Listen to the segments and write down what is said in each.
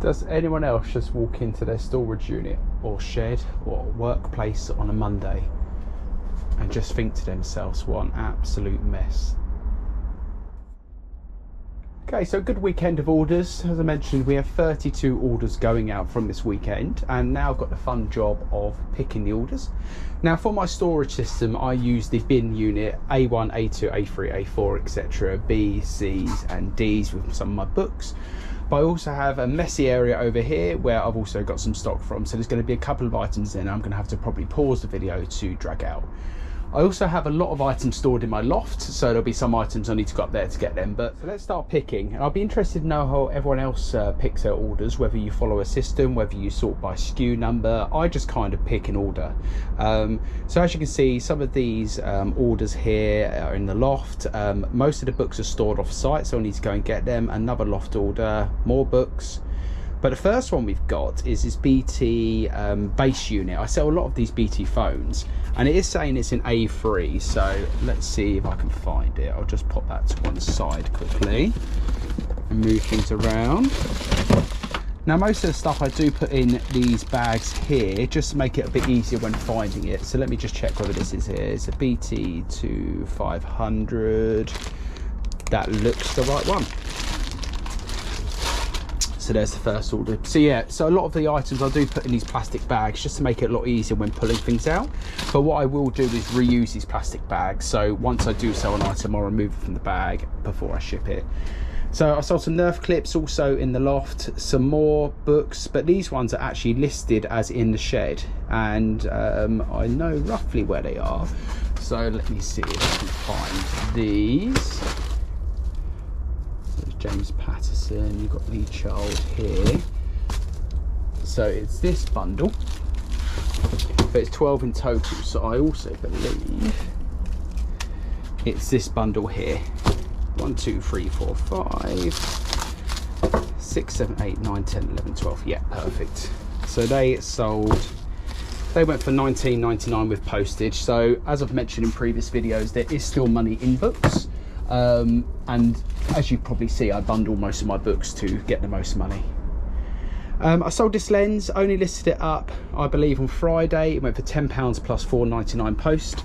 Does anyone else just walk into their storage unit or shed or workplace on a Monday and just think to themselves, what an absolute mess? Okay, so good weekend of orders. As I mentioned, we have 32 orders going out from this weekend, and now I've got the fun job of picking the orders. Now for my storage system, I use the bin unit A1, A2, A3, A4, etc, B, C's and D's with some of my books. But I also have a messy area over here where I've also got some stock from, so there's going to be a couple of items in I'm going to have to probably pause the video to drag out. I also have a lot of items stored in my loft, so there'll be some items I need to go up there to get them. But so let's start picking, and I'll be interested to know how everyone else picks their orders, whether you follow a system, whether you sort by SKU number. I just kind of pick an order. So as you can see, some of these orders here are in the loft. Most of the books are stored off site, so I need to go and get them. Another loft order, more books. But the first one we've got is this BT base unit. I sell a lot of these BT phones, and it is saying it's in A3, so let's see if I can find it. I'll just pop that to one side quickly and move things around. Now most of the stuff I do put in these bags here just to make it a bit easier when finding it. So let me just check whether this is here. It's a BT 2500. That looks the right one. So there's the first order. So yeah, so a lot of the items I do put in these plastic bags just to make it a lot easier when pulling things out. But what I will do is reuse these plastic bags. So once I do sell an item, I'll remove it from the bag before I ship it. So I sold some Nerf clips also in the loft, some more books, but these ones are actually listed as in the shed, and I know roughly where they are. So let me see if I can find these. James Patterson, you've got Lee Child here. So it's this bundle, but it's 12 in total. So I also believe it's this bundle here. 1, 2, 3, 4, 5, 6, 7, 8, 9, 10, 11, 12. Yeah, perfect. So they sold. They went for $19.99 with postage. So as I've mentioned in previous videos, there is still money in books. And as you probably see, I bundle most of my books to get the most money. I sold this lens, only listed it up I believe on Friday. It went for £10 plus $4.99 post.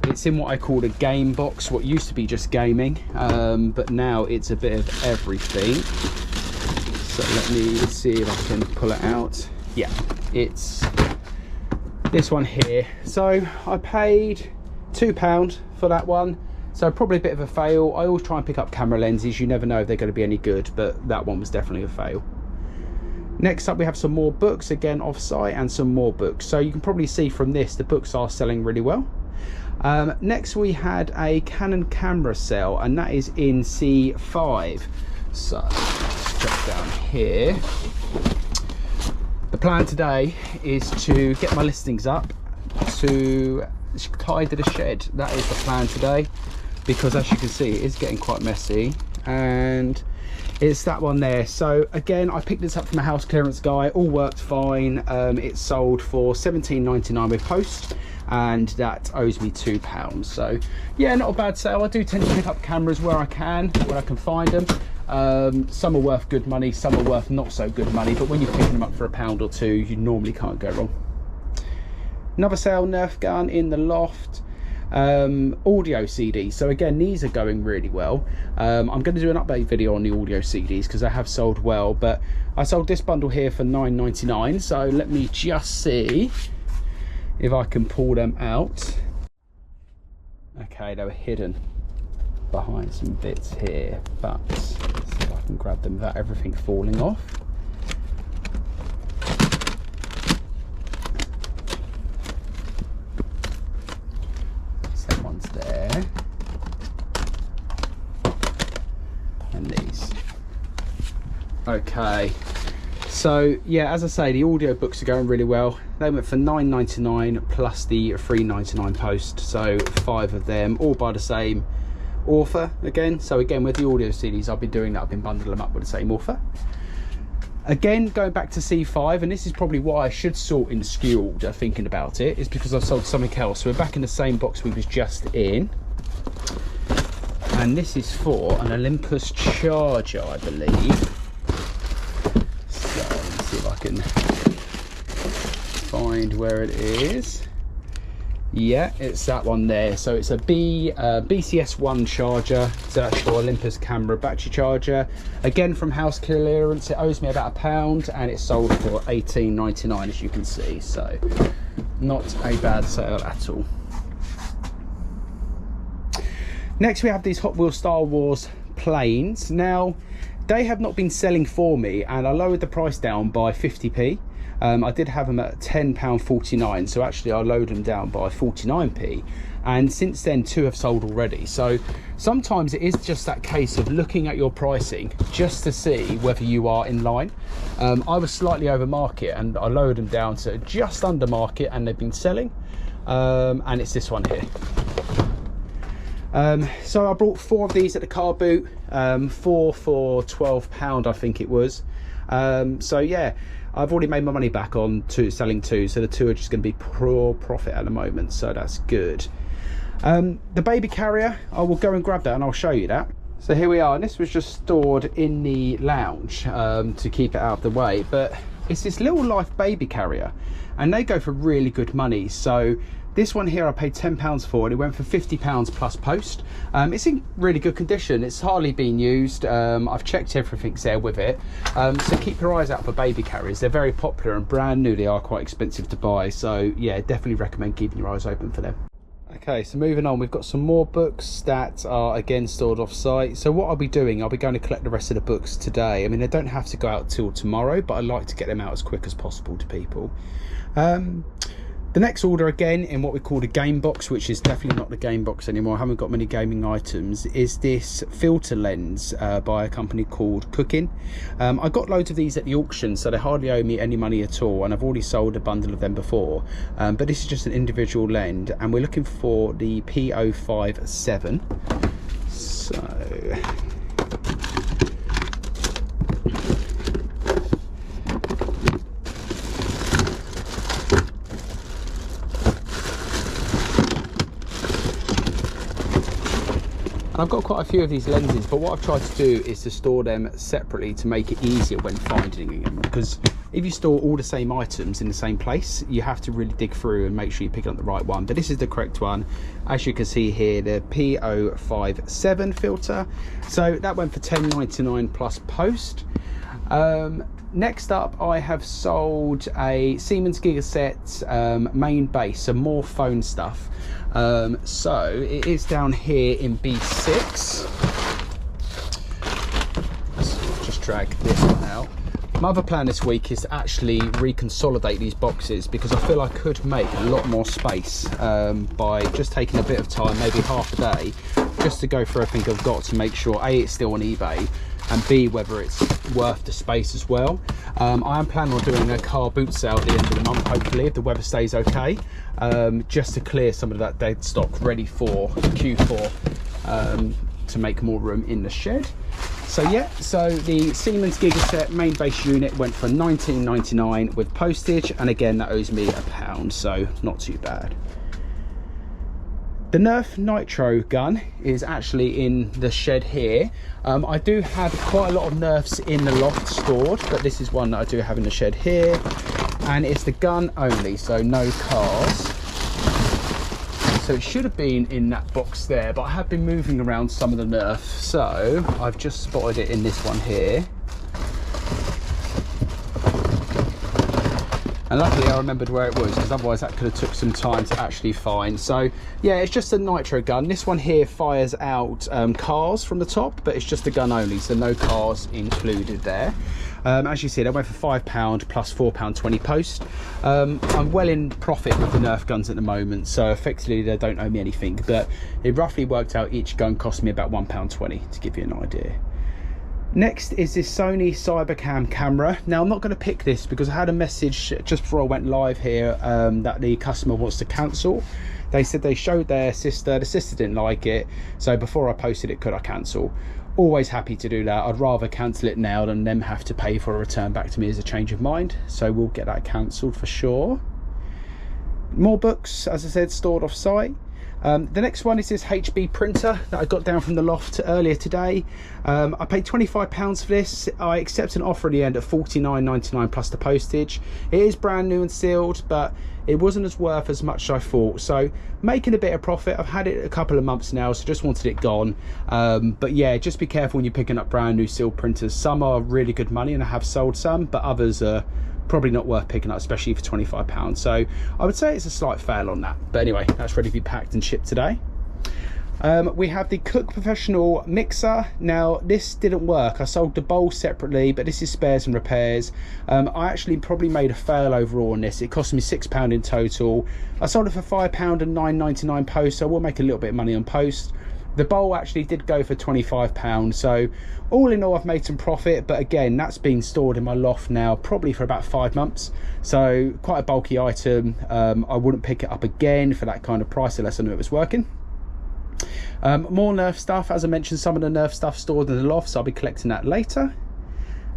It's in what I call a game box, what used to be just gaming, but now it's a bit of everything. So let me see if I can pull it out. Yeah, it's this one here. So I paid £2 for that one. So probably a bit of a fail. I always try and pick up camera lenses. You never know if they're going to be any good, but that one was definitely a fail. Next up, we have some more books, again off-site, and some more books. So you can probably see from this, the books are selling really well. Next, we had a Canon camera sale, and that is in C5. So let's drop down here. The plan today is to get my listings up to tidy the shed. That is the plan today, because as you can see, it is getting quite messy, and it's that one there. So again, I picked this up from a house clearance guy, all worked fine. It sold for $17.99 with post, and that owes me £2. So yeah, not a bad sale. I do tend to pick up cameras where I can find them. Some are worth good money, some are worth not so good money, but when you're picking them up for £1 or £2, you normally can't go wrong. Another sale, Nerf gun in the loft. Audio CDs, so again, these are going really well. I'm going to do an update video on the audio CDs because they have sold well, but I sold this bundle here for $9.99. So let me just see if I can pull them out. Okay, they were hidden behind some bits here, but let's see if I can grab them without everything falling off. There, and these. Okay, so yeah, as I say, the audio books are going really well. They went for $9.99 plus the $3.99 post, so 5 of them, all by the same author again. So again, with the audio CDs, I've been doing that. I've been bundling them up with the same author. Again, going back to C5, and this is probably why I should sort in the SKU order, thinking about it, is because I've sold something else. So we're back in the same box we was just in. And this is for an Olympus charger, I believe. So can find where it is. Yeah, it's that one there. So it's a BCS1 charger. It's an actual Olympus camera battery charger. Again, from house clearance, it owes me about £1 and it's sold for $18.99, as you can see. So not a bad sale at all. Next, we have these Hot Wheels Star Wars planes. Now, they have not been selling for me, and I lowered the price down by 50p. I did have them at £10.49, so actually I lowered them down by 49p, and since then 2 have sold already. So sometimes it is just that case of looking at your pricing just to see whether you are in line. I was slightly over market and I lowered them down to just under market, and they've been selling, and it's this one here. So I brought 4 of these at the car boot, 4 for £12 I think it was. So yeah, I've already made my money back on selling 2, so the 2 are just going to be pure profit at the moment, so that's good. The baby carrier, I will go and grab that and I'll show you that. So here we are, and this was just stored in the lounge to keep it out of the way, but it's this little Life baby carrier and they go for really good money. So this one here I paid £10 for, and it went for £50 plus post. It's in really good condition. It's hardly been used. I've checked everything's there with it. So keep your eyes out for baby carriers. They're very popular and brand new. They are quite expensive to buy. So yeah, definitely recommend keeping your eyes open for them. Okay, so moving on, we've got some more books that are again stored off site. So what I'll be doing, I'll be going to collect the rest of the books today. I mean, they don't have to go out till tomorrow, but I like to get them out as quick as possible to people. The next order, again in what we call the game box, which is definitely not the game box anymore, I haven't got many gaming items, is this filter lens by a company called Cookin. I got loads of these at the auction, so they hardly owe me any money at all, and I've already sold a bundle of them before. But this is just an individual lens, and we're looking for the P057. So I've got quite a few of these lenses, but what I've tried to do is to store them separately to make it easier when finding them, because if you store all the same items in the same place, you have to really dig through and make sure you pick up the right one. But this is the correct one, as you can see here, the P057 filter. So that went for £10.99 plus post. Next up, I have sold a Siemens Gigaset main base, some more phone stuff. So it is down here in B6. Let's just drag this one out. My other plan this week is to actually reconsolidate these boxes, because I feel I could make a lot more space by just taking a bit of time, maybe half a day, just to go through everything I've got to make sure A, it's still on eBay, and B, whether it's worth the space as well. I am planning on doing a car boot sale at the end of the month, hopefully, if the weather stays okay, just to clear some of that dead stock ready for Q4, to make more room in the shed. So yeah, so the Siemens Gigaset main base unit went for £19.99 with postage, and again that owes me £1, so not too bad. The Nerf Nitro gun is actually in the shed here. I do have quite a lot of Nerfs in the loft stored, but this is one that I do have in the shed here, and it's the gun only, so no cars. So it should have been in that box there, but I have been moving around some of the Nerf, so I've just spotted it in this one here. And luckily I remembered where it was, because otherwise that could have took some time to actually find. So yeah, it's just a nitro gun. This one here fires out cars from the top, but it's just a gun only, so no cars included there. As you see, they went for £5 plus £4.20 post. I'm well in profit with the Nerf guns at the moment, so effectively they don't owe me anything, but it roughly worked out each gun cost me about £1.20 to give you an idea. Next is this Sony Cybercam camera. Now I'm not going to pick this because I had a message just before I went live here that the customer wants to cancel. They said they showed their sister, the sister didn't like it, so before I posted it, could I cancel? Always happy to do that. I'd rather cancel it now than them have to pay for a return back to me as a change of mind, so we'll get that cancelled for sure. More books, as I said, stored off site. The next one is this HB printer that I got down from the loft earlier today. I paid £25 for this. I accepted an offer in the end at £49.99 plus the postage. It is brand new and sealed, but it wasn't as worth as much as I thought. So making a bit of profit. I've had it a couple of months now, so just wanted it gone. But yeah, just be careful when you're picking up brand new sealed printers. Some are really good money and I have sold some, but others are probably not worth picking up, especially for £25. So I would say it's a slight fail on that. But anyway, that's ready to be packed and shipped today. We have the Cook Professional mixer. Now this didn't work. I sold the bowl separately, but this is spares and repairs. I actually probably made a fail overall on this. It cost me £6 in total. I sold it for £5 and £9.99 post, so I will make a little bit of money on post. The bowl actually did go for £25, so all in all I've made some profit, but again that's been stored in my loft now probably for about 5 months, so quite a bulky item. I wouldn't pick it up again for that kind of price unless I knew it was working. More Nerf stuff. As I mentioned, some of the Nerf stuff stored in the loft, so I'll be collecting that later.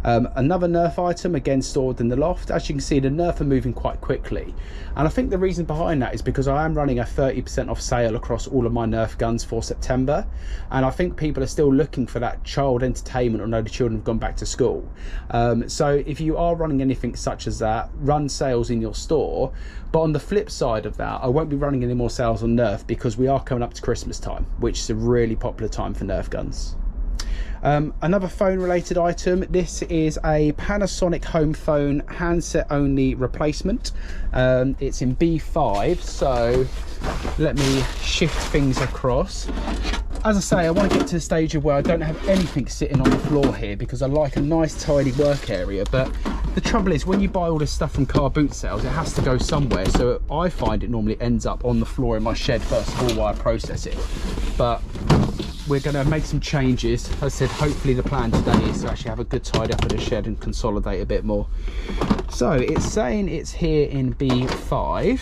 Another Nerf item, again stored in the loft. As you can see, the Nerf are moving quite quickly, and I think the reason behind that is because I am running a 30% off sale across all of my Nerf guns for September, and I think people are still looking for that child entertainment, or know the children have gone back to school. So if you are running anything such as that, run sales in your store. But on the flip side of that, I won't be running any more sales on Nerf because we are coming up to Christmas time, which is a really popular time for Nerf guns. Another phone related item. This is a Panasonic home phone handset only replacement. It's in B5, so let me shift things across. As I say, I want to get to the stage of where I don't have anything sitting on the floor here because I like a nice tidy work area, but the trouble is when you buy all this stuff from car boot sales, it has to go somewhere, so I find it normally ends up on the floor in my shed first of all while I process it. But we're going to make some changes. As I said, hopefully the plan today is to actually have a good tidy up of the shed and consolidate a bit more. So it's saying it's here in B5,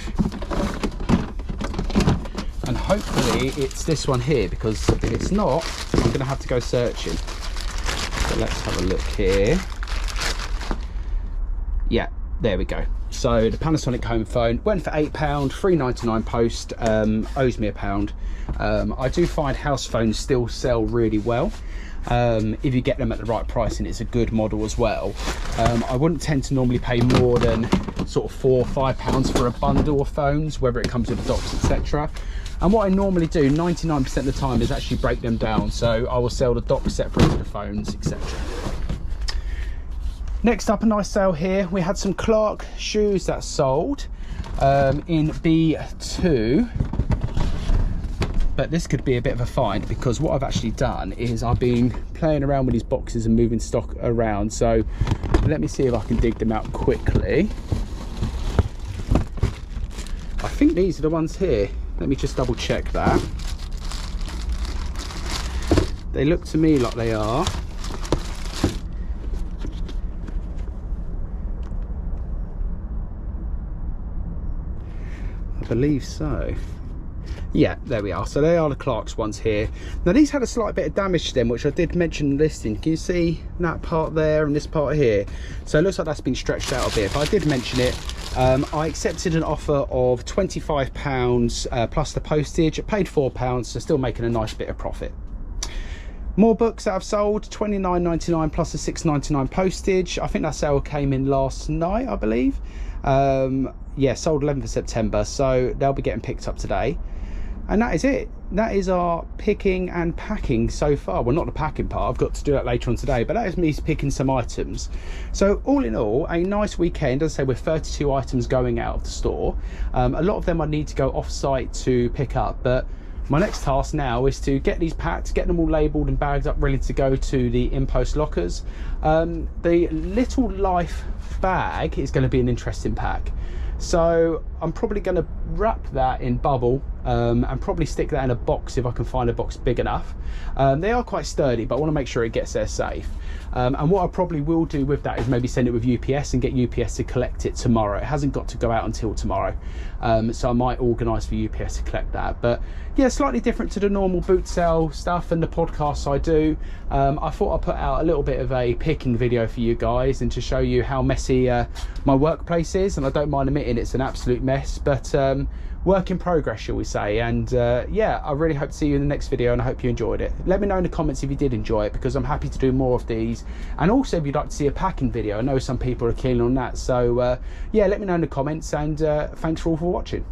and hopefully it's this one here, because if it's not, I'm going to have to go searching. So let's have a look here. Yeah, there we go. So the Panasonic home phone went for £8, £3.99 post, owes me £1. I do find house phones still sell really well if you get them at the right price and it's a good model as well. I wouldn't tend to normally pay more than sort of £4 or £5 for a bundle of phones, whether it comes with docks, etc. And what I normally do 99% of the time is actually break them down, so I will sell the dock separate to the phones, etc. Next up, a nice sale here. We had some Clark shoes that sold in B2, but this could be a bit of a find because what I've actually done is I've been playing around with these boxes and moving stock around, so let me see if I can dig them out quickly. I think these are the ones here. Let me just double check that. They look to me like they are. I believe so. Yeah, there we are. So they are the Clark's ones here. Now these had a slight bit of damage to them, which I did mention in the listing. Can you see that part there and this part here? So it looks like that's been stretched out a bit, but I did mention it. I accepted an offer of £25 plus the postage. I paid £4, so still making a nice bit of profit. More books that I've sold, £29.99 plus a £6.99 postage. I think that sale came in last night, I believe. Yeah, sold 11th of September, so they'll be getting picked up today. And that is it. That is our picking and packing so far. Well, not the packing part, I've got to do that later on today, but that is me picking some items. So all in all, a nice weekend. As I say, with 32 items going out of the store. A lot of them I need to go off site to pick up, but my next task now is to get these packed, get them all labelled and bagged up, ready to go to the in-post lockers. The Little Life bag is going to be an interesting pack. So I'm probably going to wrap that in bubble and probably stick that in a box if I can find a box big enough. They are quite sturdy, but I want to make sure it gets there safe. And what I probably will do with that is maybe send it with UPS and get UPS to collect it tomorrow. It hasn't got to go out until tomorrow, so I might organise for UPS to collect that. But yeah, slightly different to the normal boot sale stuff and the podcasts I do. I thought I'd put out a little bit of a picking video for you guys and to show you how messy my workplace is, and I don't mind admitting it's an absolute mess, but work in progress, shall we say. And yeah, I really hope to see you in the next video, and I hope you enjoyed it. Let me know in the comments if you did enjoy it, because I'm happy to do more of these. And also if you'd like to see a packing video, I know some people are keen on that. So yeah, let me know in the comments, and thanks for all for watching.